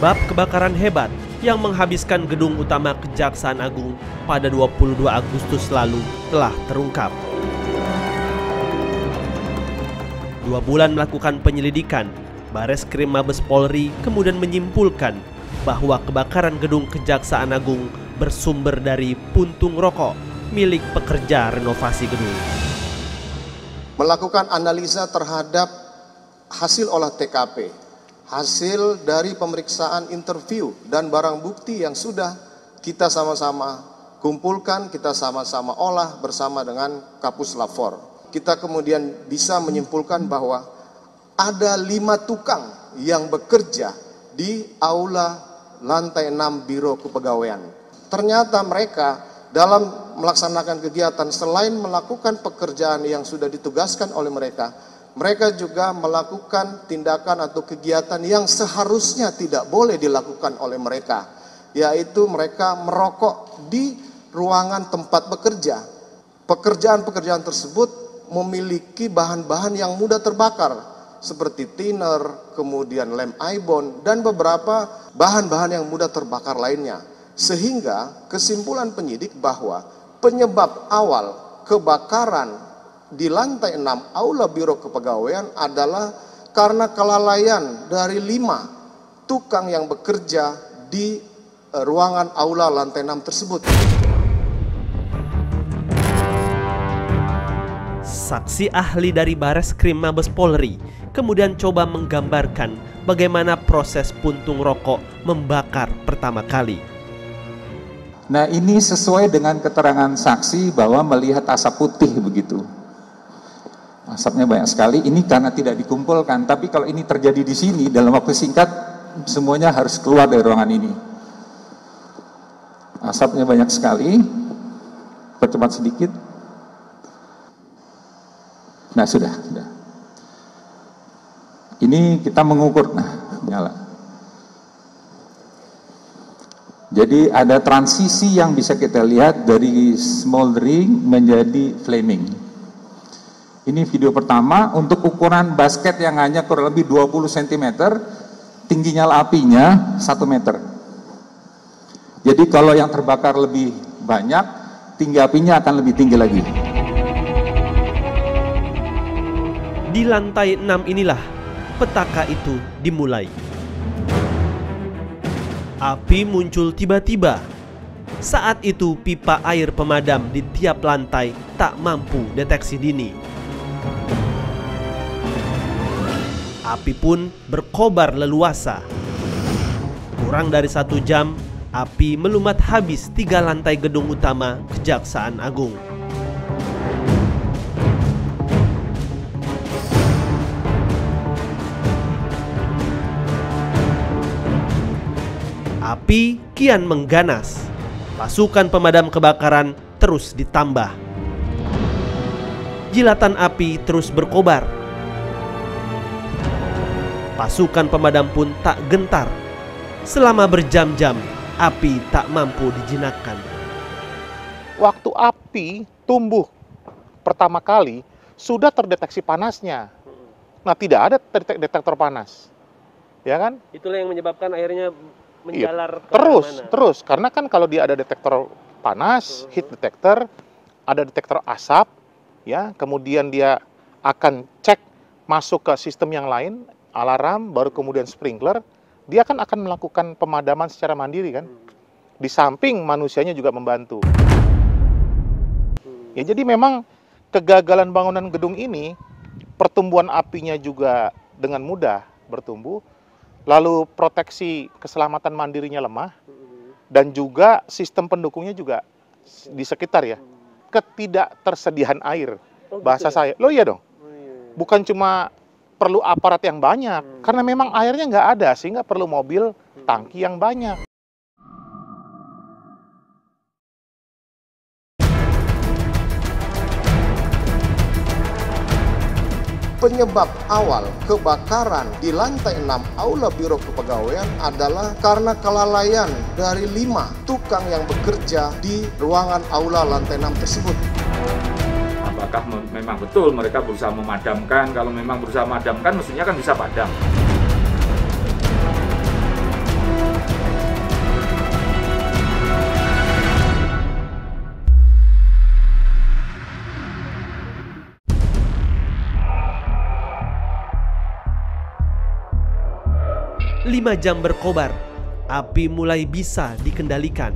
Penyebab kebakaran hebat yang menghabiskan gedung utama Kejaksaan Agung pada 22 Agustus lalu telah terungkap. 2 bulan melakukan penyelidikan, Bareskrim Mabes Polri kemudian menyimpulkan bahwa kebakaran gedung Kejaksaan Agung bersumber dari puntung rokok milik pekerja renovasi gedung. Melakukan analisa terhadap hasil olah TKP, hasil dari pemeriksaan interview dan barang bukti yang sudah kita sama-sama kumpulkan, kita sama-sama olah bersama dengan Kapus Lafor. Kita kemudian bisa menyimpulkan bahwa ada 5 tukang yang bekerja di aula lantai 6 Biro Kepegawaian. Ternyata mereka dalam melaksanakan kegiatan selain melakukan pekerjaan yang sudah ditugaskan oleh mereka, mereka juga melakukan tindakan atau kegiatan yang seharusnya tidak boleh dilakukan oleh mereka, yaitu mereka merokok di ruangan tempat bekerja. Pekerjaan-pekerjaan tersebut memiliki bahan-bahan yang mudah terbakar, seperti thinner, kemudian lem ibon, dan beberapa bahan-bahan yang mudah terbakar lainnya. Sehingga kesimpulan penyidik bahwa penyebab awal kebakaran di lantai 6 aula Biro Kepegawaian adalah karena kelalaian dari 5 tukang yang bekerja di ruangan aula lantai 6 tersebut. Saksi ahli dari Bareskrim Mabes Polri kemudian coba menggambarkan bagaimana proses puntung rokok membakar pertama kali. Nah, ini sesuai dengan keterangan saksi bahwa melihat asap putih begitu. Asapnya banyak sekali, ini karena tidak dikumpulkan, tapi kalau ini terjadi di sini dalam waktu singkat semuanya harus keluar dari ruangan ini. Asapnya banyak sekali. Percepat sedikit. Nah, sudah. Ini kita mengukur, nah, nyala. Jadi ada transisi yang bisa kita lihat dari smoldering menjadi flaming. Ini video pertama untuk ukuran basket yang hanya kurang lebih 20 cm, tinggi nyala apinya 1 meter. Jadi kalau yang terbakar lebih banyak, tinggi apinya akan lebih tinggi lagi. Di lantai 6 inilah petaka itu dimulai. Api muncul tiba-tiba. Saat itu pipa air pemadam di tiap lantai tak mampu deteksi dini. Api pun berkobar leluasa. Kurang dari 1 jam, api melumat habis 3 lantai gedung utama Kejaksaan Agung. Api kian mengganas. Pasukan pemadam kebakaran terus ditambah. Jilatan api terus berkobar. Pasukan pemadam pun tak gentar. Selama berjam-jam, api tak mampu dijinakkan. Waktu api tumbuh pertama kali, sudah terdeteksi panasnya. Nah, tidak ada detektor panas. Ya kan? Itulah yang menyebabkan airnya menjalar terus karena kan kalau dia ada detektor panas, heat detector, ada detektor asap, ya, kemudian dia akan cek masuk ke sistem yang lain, alarm, baru kemudian sprinkler, dia kan akan melakukan pemadaman secara mandiri kan. Di samping manusianya juga membantu. Ya, jadi memang kegagalan bangunan gedung ini, pertumbuhan apinya juga dengan mudah bertumbuh. Lalu proteksi keselamatan mandirinya lemah, dan juga sistem pendukungnya juga di sekitar ya, ketidaktersediaan air, bahasa saya. Loh iya dong, bukan cuma perlu aparat yang banyak, karena memang airnya nggak ada, sehingga perlu mobil tangki yang banyak. Penyebab awal kebakaran di lantai 6 aula Biro Kepegawaian adalah karena kelalaian dari 5 tukang yang bekerja di ruangan aula lantai 6 tersebut. Apakah memang betul mereka berusaha memadamkan? Kalau memang berusaha memadamkan, mestinya kan bisa padam. 5 jam berkobar, api mulai bisa dikendalikan.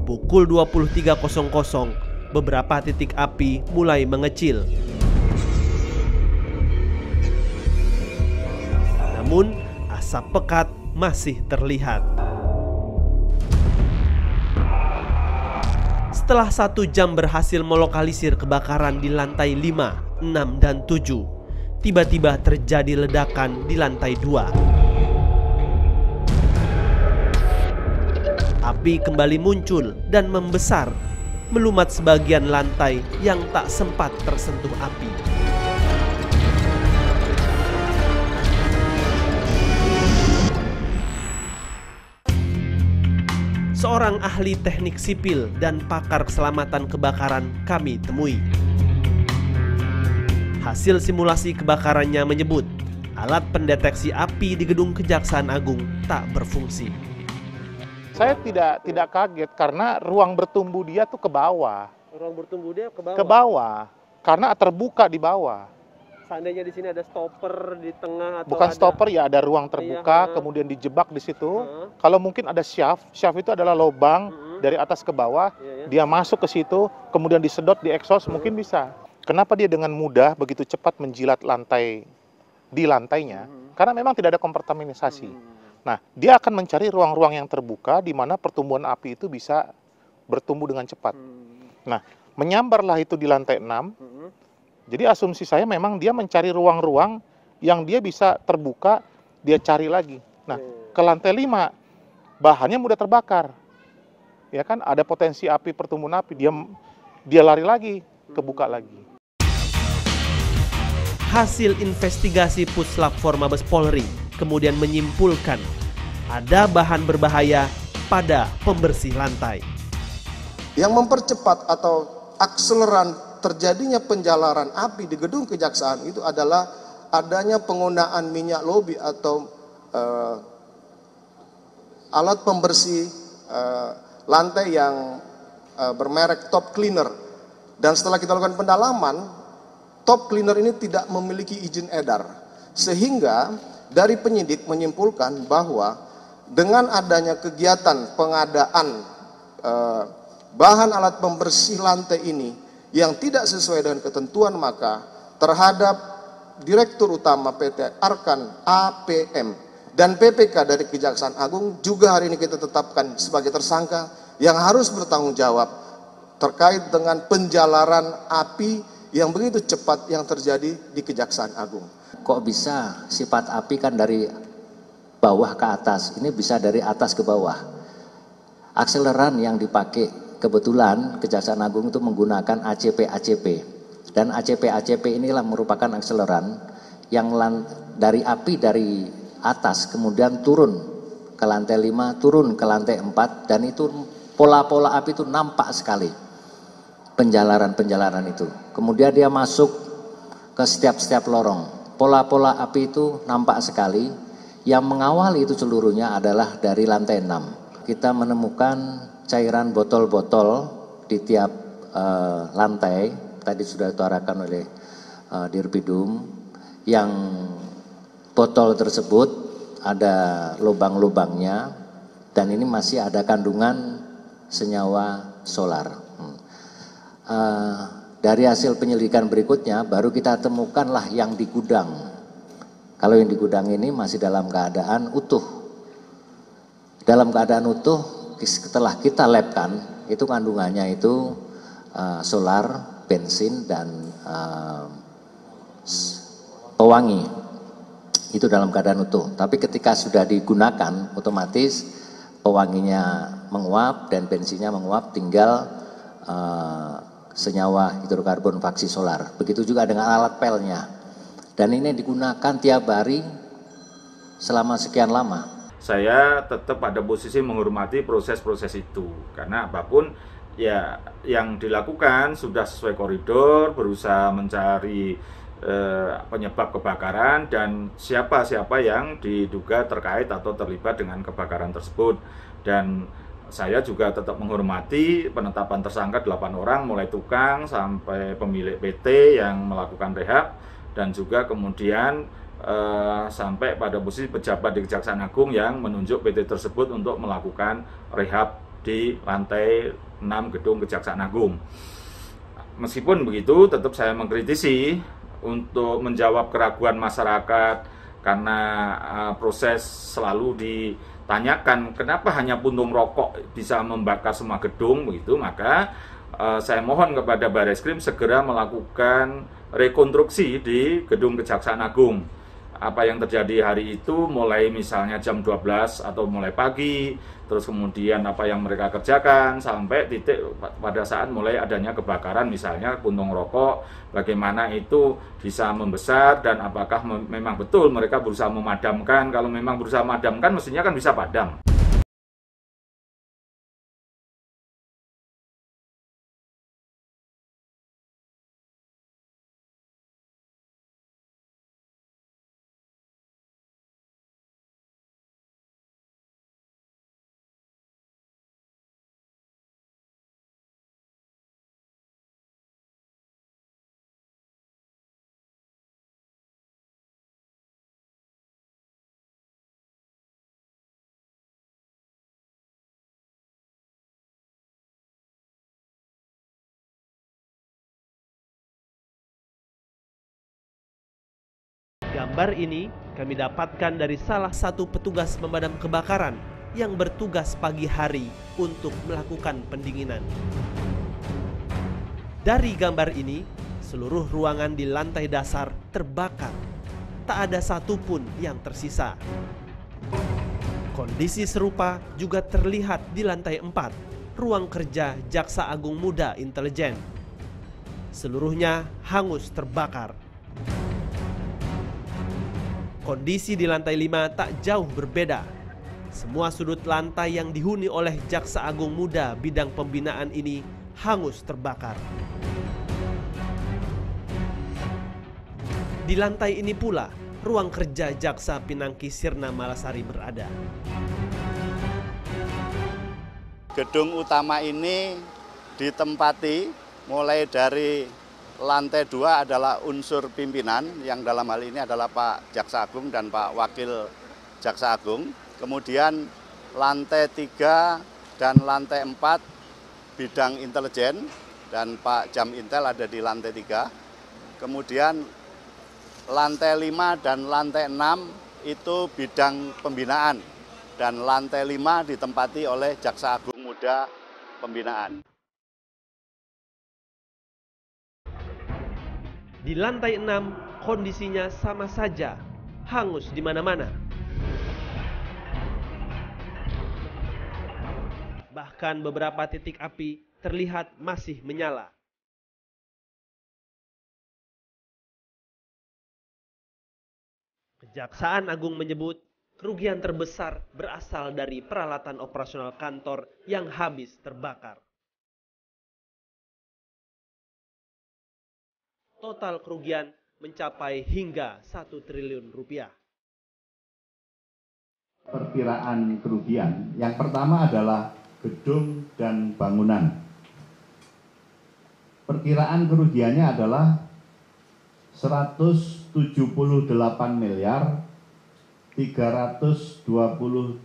Pukul 23.00, beberapa titik api mulai mengecil. Namun, asap pekat masih terlihat. Setelah 1 jam berhasil melokalisir kebakaran di lantai 5, 6, dan 7, tiba-tiba terjadi ledakan di lantai 2. Api kembali muncul dan membesar, melumat sebagian lantai yang tak sempat tersentuh api. Seorang ahli teknik sipil dan pakar keselamatan kebakaran kami temui. Hasil simulasi kebakarannya menyebut alat pendeteksi api di gedung Kejaksaan Agung tak berfungsi. Saya tidak kaget karena ruang bertumbuh dia tuh ke bawah. Ruang bertumbuh dia ke bawah? Ke bawah, karena terbuka di bawah. Seandainya di sini ada stopper di tengah atau bukan stopper ya, ada ruang terbuka, kemudian dijebak di situ. Kalau mungkin ada shaft itu adalah lubang dari atas ke bawah, dia masuk ke situ, kemudian disedot di exhaust, mungkin bisa. Kenapa dia dengan mudah begitu cepat menjilat lantai di lantainya? Karena memang tidak ada kompartementasi. Nah, dia akan mencari ruang-ruang yang terbuka di mana pertumbuhan api itu bisa bertumbuh dengan cepat. Nah, menyambarlah itu di lantai 6. Jadi asumsi saya memang dia mencari ruang-ruang yang dia bisa terbuka, dia cari lagi. Nah, ke lantai 5, bahannya mudah terbakar. Ya kan, ada potensi api, pertumbuhan api, dia lari lagi, kebuka lagi. Hasil investigasi Puslap Forma Mabes Polri kemudian menyimpulkan ada bahan berbahaya pada pembersih lantai. Yang mempercepat atau akseleran terjadinya penjalaran api di gedung kejaksaan itu adalah adanya penggunaan minyak lobi atau alat pembersih lantai yang bermerek Top Cleaner. Dan setelah kita lakukan pendalaman, Top Cleaner ini tidak memiliki izin edar. Sehingga dari penyidik menyimpulkan bahwa dengan adanya kegiatan pengadaan bahan alat pembersih lantai ini yang tidak sesuai dengan ketentuan, maka terhadap Direktur Utama PT Arkan APM dan PPK dari Kejaksaan Agung juga hari ini kita tetapkan sebagai tersangka yang harus bertanggung jawab terkait dengan penjalaran api yang begitu cepat yang terjadi di Kejaksaan Agung. Kok bisa sifat api kan dari bawah ke atas, ini bisa dari atas ke bawah. Akseleran yang dipakai kebetulan Kejaksaan Agung itu menggunakan ACP. Dan ACP inilah merupakan akseleran yang dari api dari atas kemudian turun ke lantai 5, turun ke lantai 4, dan itu pola-pola api itu nampak sekali. Penjalaran itu. Kemudian dia masuk ke setiap lorong. Pola-pola api itu nampak sekali. Yang mengawali itu seluruhnya adalah dari lantai 6. Kita menemukan cairan botol-botol di tiap lantai, tadi sudah diutarakan oleh Dirpidum, yang botol tersebut ada lubang-lubangnya dan ini masih ada kandungan senyawa solar. Dari hasil penyelidikan berikutnya baru kita temukanlah yang di gudang. Kalau yang di gudang ini masih dalam keadaan utuh. Dalam keadaan utuh, setelah kita labkan, itu kandungannya itu solar, bensin, dan pewangi. Itu dalam keadaan utuh. Tapi ketika sudah digunakan, otomatis pewanginya menguap dan bensinnya menguap, tinggal senyawa hidrokarbon faksi solar. Begitu juga dengan alat pelnya. Dan ini digunakan tiap hari selama sekian lama. Saya tetap pada posisi menghormati proses-proses itu, karena apapun ya yang dilakukan sudah sesuai koridor, berusaha mencari penyebab kebakaran dan siapa-siapa yang diduga terkait atau terlibat dengan kebakaran tersebut. Dan saya juga tetap menghormati penetapan tersangka 8 orang, mulai tukang sampai pemilik PT yang melakukan rehab, dan juga kemudian sampai pada posisi pejabat di Kejaksaan Agung yang menunjuk PT tersebut untuk melakukan rehab di lantai 6 gedung Kejaksaan Agung. Meskipun begitu, tetap saya mengkritisi untuk menjawab keraguan masyarakat karena proses selalu ditanyakan kenapa hanya puntung rokok bisa membakar semua gedung begitu. Maka saya mohon kepada Bareskrim segera melakukan rekonstruksi di gedung Kejaksaan Agung. Apa yang terjadi hari itu mulai misalnya jam 12 atau mulai pagi, terus kemudian apa yang mereka kerjakan sampai titik pada saat mulai adanya kebakaran misalnya puntung rokok, bagaimana itu bisa membesar dan apakah memang betul mereka berusaha memadamkan. Kalau memang berusaha memadamkan mestinya kan bisa padam. Gambar ini kami dapatkan dari salah satu petugas pemadam kebakaran yang bertugas pagi hari untuk melakukan pendinginan. Dari gambar ini, seluruh ruangan di lantai dasar terbakar. Tak ada satupun yang tersisa. Kondisi serupa juga terlihat di lantai 4, ruang kerja Jaksa Agung Muda Intelijen. Seluruhnya hangus terbakar. Kondisi di lantai 5 tak jauh berbeda. Semua sudut lantai yang dihuni oleh Jaksa Agung Muda bidang pembinaan ini hangus terbakar. Di lantai ini pula ruang kerja Jaksa Pinangki Sirna Malasari berada. Gedung utama ini ditempati mulai dari lantai 2 adalah unsur pimpinan yang dalam hal ini adalah Pak Jaksa Agung dan Pak Wakil Jaksa Agung. Kemudian lantai 3 dan lantai 4 bidang intelijen dan Pak Jam Intel ada di lantai 3. Kemudian lantai 5 dan lantai 6 itu bidang pembinaan dan lantai 5 ditempati oleh Jaksa Agung Muda Pembinaan. Di lantai 6, kondisinya sama saja, hangus di mana-mana. Bahkan beberapa titik api terlihat masih menyala. Kejaksaan Agung menyebut kerugian terbesar berasal dari peralatan operasional kantor yang habis terbakar. Total kerugian mencapai hingga 1 triliun rupiah. Perkiraan kerugian, yang pertama adalah gedung dan bangunan. Perkiraan kerugiannya adalah 178 miliar 328.121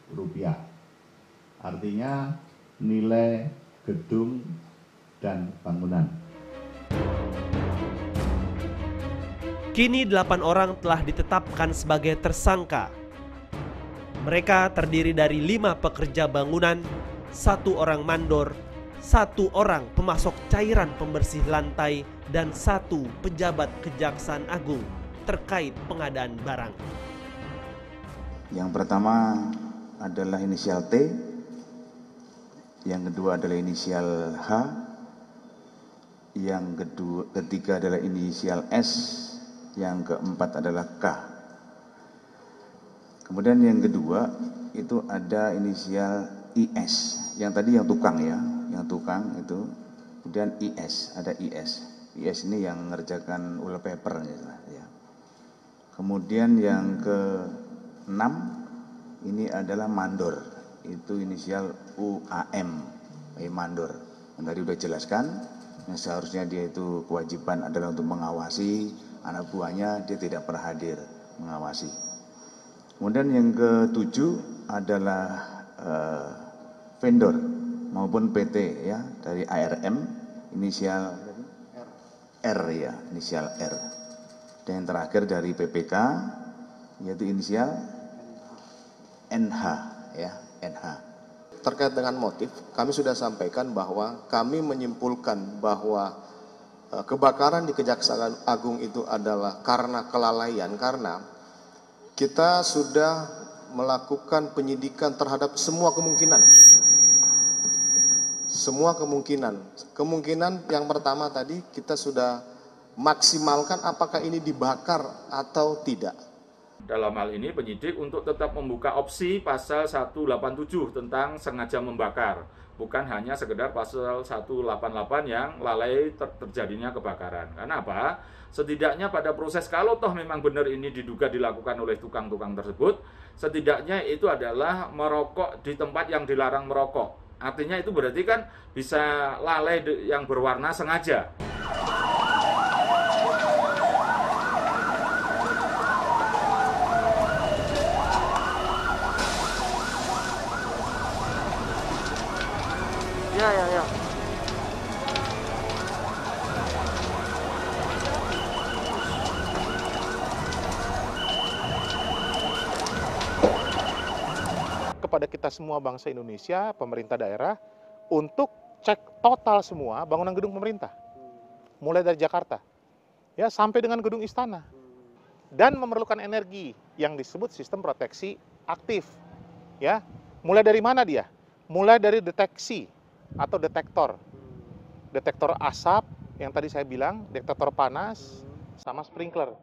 rupiah. Artinya nilai gedung dan bangunan. Kini 8 orang telah ditetapkan sebagai tersangka. Mereka terdiri dari 5 pekerja bangunan, 1 orang mandor, 1 orang pemasok cairan pembersih lantai, dan 1 pejabat Kejaksaan Agung terkait pengadaan barang. Yang pertama adalah inisial T, yang kedua adalah inisial H, yang ketiga adalah inisial S, yang keempat adalah K. Kemudian yang kedua itu ada inisial IS, yang tadi yang tukang ya, yang tukang itu. Kemudian IS, ada IS. IS ini yang mengerjakan wallpaper ya. Kemudian yang ke-6 ini adalah mandor, itu inisial UAM, mandor. Yang tadi udah jelaskan, yang seharusnya dia itu kewajiban adalah untuk mengawasi anak buahnya, dia tidak pernah hadir mengawasi. Kemudian yang ketujuh adalah vendor maupun PT ya dari ARM inisial R ya, inisial R. Dan yang terakhir dari PPK yaitu inisial NH ya, NH. Terkait dengan motif, kami sudah sampaikan bahwa kami menyimpulkan bahwa kebakaran di Kejaksaan Agung itu adalah karena kelalaian, karena kita sudah melakukan penyidikan terhadap semua kemungkinan. Semua kemungkinan. Kemungkinan yang pertama tadi kita sudah maksimalkan apakah ini dibakar atau tidak. Dalam hal ini penyidik untuk tetap membuka opsi pasal 187 tentang sengaja membakar. Bukan hanya sekedar pasal 188 yang lalai terjadinya kebakaran. Karena apa? Setidaknya pada proses kalau toh memang benar ini diduga dilakukan oleh tukang-tukang tersebut, setidaknya itu adalah merokok di tempat yang dilarang merokok. Artinya itu berarti kan bisa lalai yang berwarna sengaja. Ya. Kepada kita semua bangsa Indonesia, pemerintah daerah, untuk cek total semua bangunan gedung pemerintah. Mulai dari Jakarta, ya sampai dengan gedung istana. Dan memerlukan energi yang disebut sistem proteksi aktif. Ya, mulai dari mana dia? Mulai dari deteksi atau detektor asap yang tadi saya bilang, detektor panas, sama sprinkler.